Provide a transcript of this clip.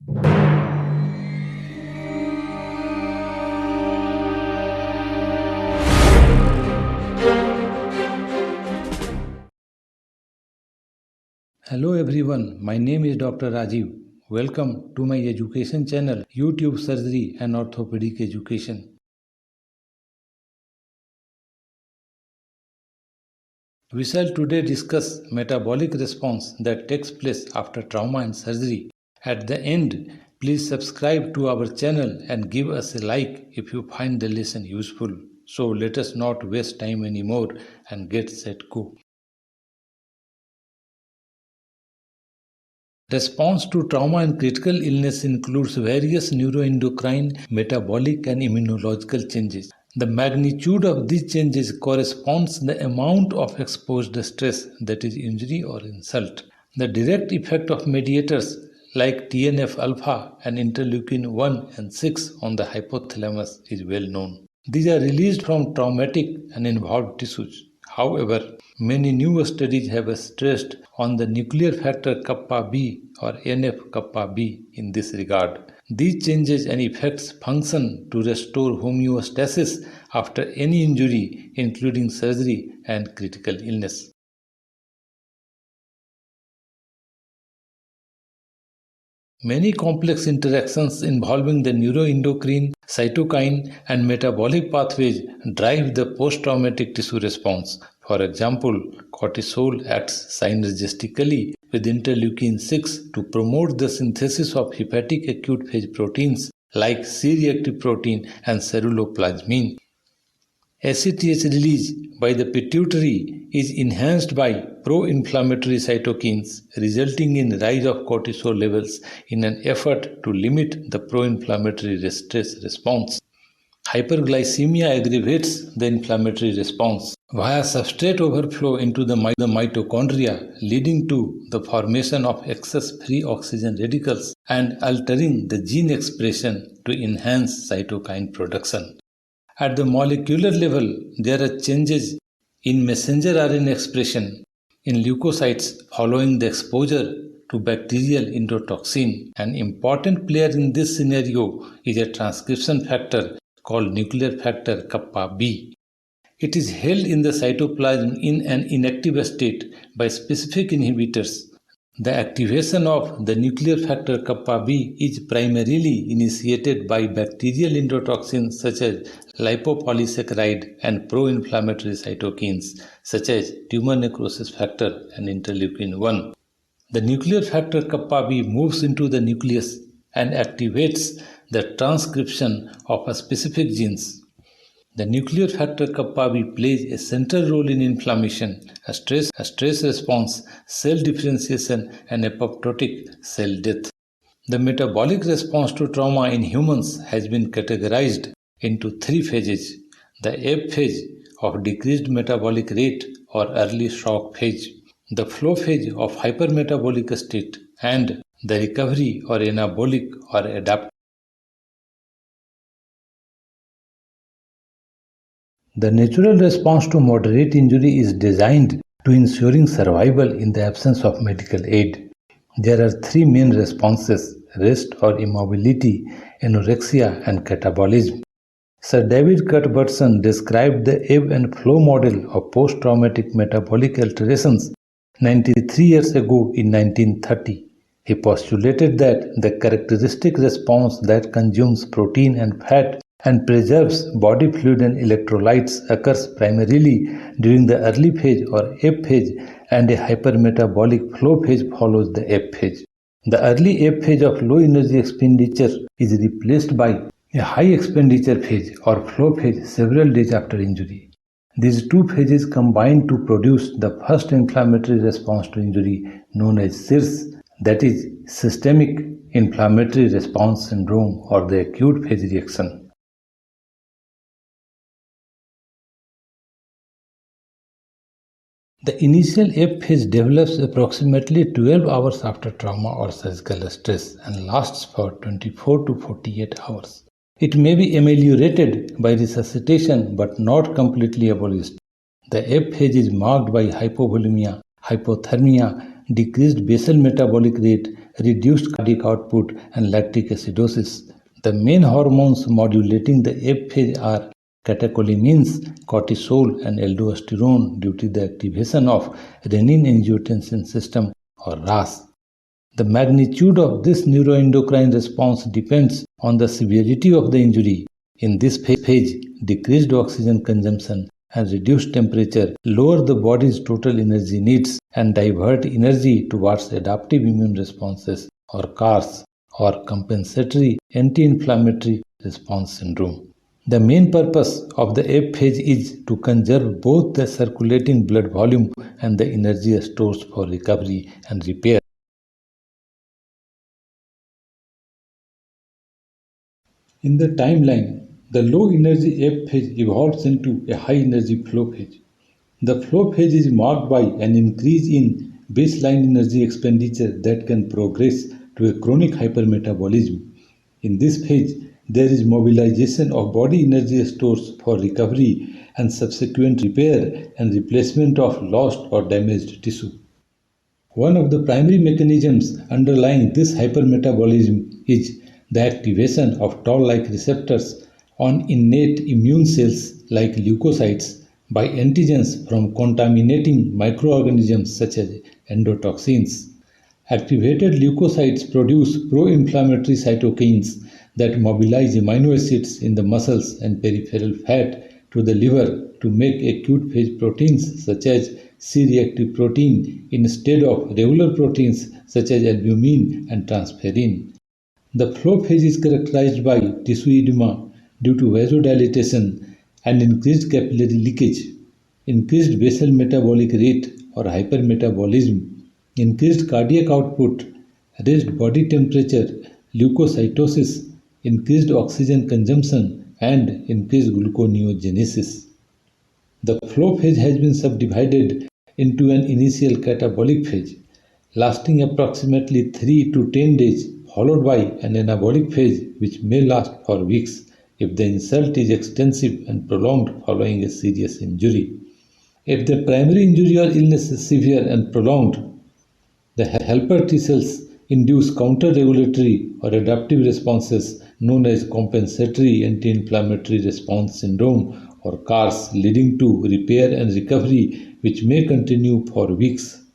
Hello everyone, my name is Dr. Rajiv. Welcome to my education channel, YouTube Surgery and Orthopedic Education. We shall today discuss metabolic response that takes place after trauma and surgery. At the end, please subscribe to our channel and give us a like if you find the lesson useful. So let us not waste time anymore and get set go. Response to trauma and critical illness includes various neuroendocrine, metabolic and immunological changes. The magnitude of these changes corresponds to the amount of exposed stress, that is injury or insult. The direct effect of mediators like TNF-alpha and interleukin 1 and 6 on the hypothalamus is well known. These are released from traumatic and involved tissues. However, many new studies have stressed on the nuclear factor kappa-B or NF-kappa-B in this regard. These changes and effects function to restore homeostasis after any injury, including surgery and critical illness. Many complex interactions involving the neuroendocrine, cytokine, and metabolic pathways drive the post-traumatic tissue response. For example, cortisol acts synergistically with interleukin 6 to promote the synthesis of hepatic acute phase proteins like C-reactive protein and ceruloplasmin. ACTH release by the pituitary is enhanced by pro-inflammatory cytokines, resulting in rise of cortisol levels in an effort to limit the pro-inflammatory stress response. Hyperglycemia aggravates the inflammatory response via substrate overflow into the mitochondria, leading to the formation of excess free oxygen radicals and altering the gene expression to enhance cytokine production. At the molecular level, there are changes in messenger RNA expression in leukocytes following the exposure to bacterial endotoxin. An important player in this scenario is a transcription factor called nuclear factor kappa-B. It is held in the cytoplasm in an inactive state by specific inhibitors. The activation of the nuclear factor kappa-B is primarily initiated by bacterial endotoxins such as lipopolysaccharide and pro-inflammatory cytokines such as tumor necrosis factor and interleukin 1. The nuclear factor kappa-B moves into the nucleus and activates the transcription of a specific genes. The nuclear factor kappa-B plays a central role in inflammation, a stress response, cell differentiation, and apoptotic cell death. The metabolic response to trauma in humans has been categorized into three phases: the ebb phase of decreased metabolic rate or early shock phase, the flow phase of hypermetabolic state, and the recovery or anabolic or adaptive. The natural response to moderate injury is designed to ensuring survival in the absence of medical aid. There are three main responses: rest or immobility, anorexia, and catabolism. Sir David Cuthbertson described the ebb and flow model of post-traumatic metabolic alterations 93 years ago in 1930. He postulated that the characteristic response that consumes protein and fat and preserves body fluid and electrolytes occurs primarily during the early phase or ebb phase, and a hypermetabolic flow phase follows the ebb phase. The early ebb phase of low energy expenditure is replaced by a high expenditure phase or flow phase several days after injury. These two phases combine to produce the first inflammatory response to injury known as SIRS, that is systemic inflammatory response syndrome or the acute phase reaction. The initial ebb phase develops approximately 12 hours after trauma or surgical stress and lasts for 24 to 48 hours. It may be ameliorated by resuscitation but not completely abolished. The ebb phase is marked by hypovolemia, hypothermia, decreased basal metabolic rate, reduced cardiac output, and lactic acidosis. The main hormones modulating the Ebb phase are catecholamines, cortisol, and aldosterone due to the activation of renin-angiotensin system or RAS. The magnitude of this neuroendocrine response depends on the severity of the injury. In this phase, decreased oxygen consumption and reduced temperature lower the body's total energy needs and divert energy towards adaptive immune responses or CARS or compensatory anti-inflammatory response syndrome. The main purpose of the Ebb phase is to conserve both the circulating blood volume and the energy stores for recovery and repair. In the timeline, the low energy Ebb phase evolves into a high energy flow phase. The flow phase is marked by an increase in baseline energy expenditure that can progress to a chronic hypermetabolism. In this phase, there is mobilization of body energy stores for recovery and subsequent repair and replacement of lost or damaged tissue. One of the primary mechanisms underlying this hypermetabolism is the activation of toll-like receptors on innate immune cells like leukocytes by antigens from contaminating microorganisms such as endotoxins. Activated leukocytes produce pro-inflammatory cytokines that mobilize amino acids in the muscles and peripheral fat to the liver to make acute phase proteins such as C-reactive protein instead of regular proteins such as albumin and transferrin. The flow phase is characterized by tissue edema due to vasodilatation and increased capillary leakage, increased basal metabolic rate or hypermetabolism, increased cardiac output, raised body temperature, leukocytosis, increased oxygen consumption, and increased gluconeogenesis. The flow phase has been subdivided into an initial catabolic phase, lasting approximately 3 to 10 days, followed by an anabolic phase which may last for weeks if the insult is extensive and prolonged following a serious injury. If the primary injury or illness is severe and prolonged, the helper T cells induce counter-regulatory or adaptive responses known as compensatory anti-inflammatory response syndrome or CARS, leading to repair and recovery which may continue for weeks.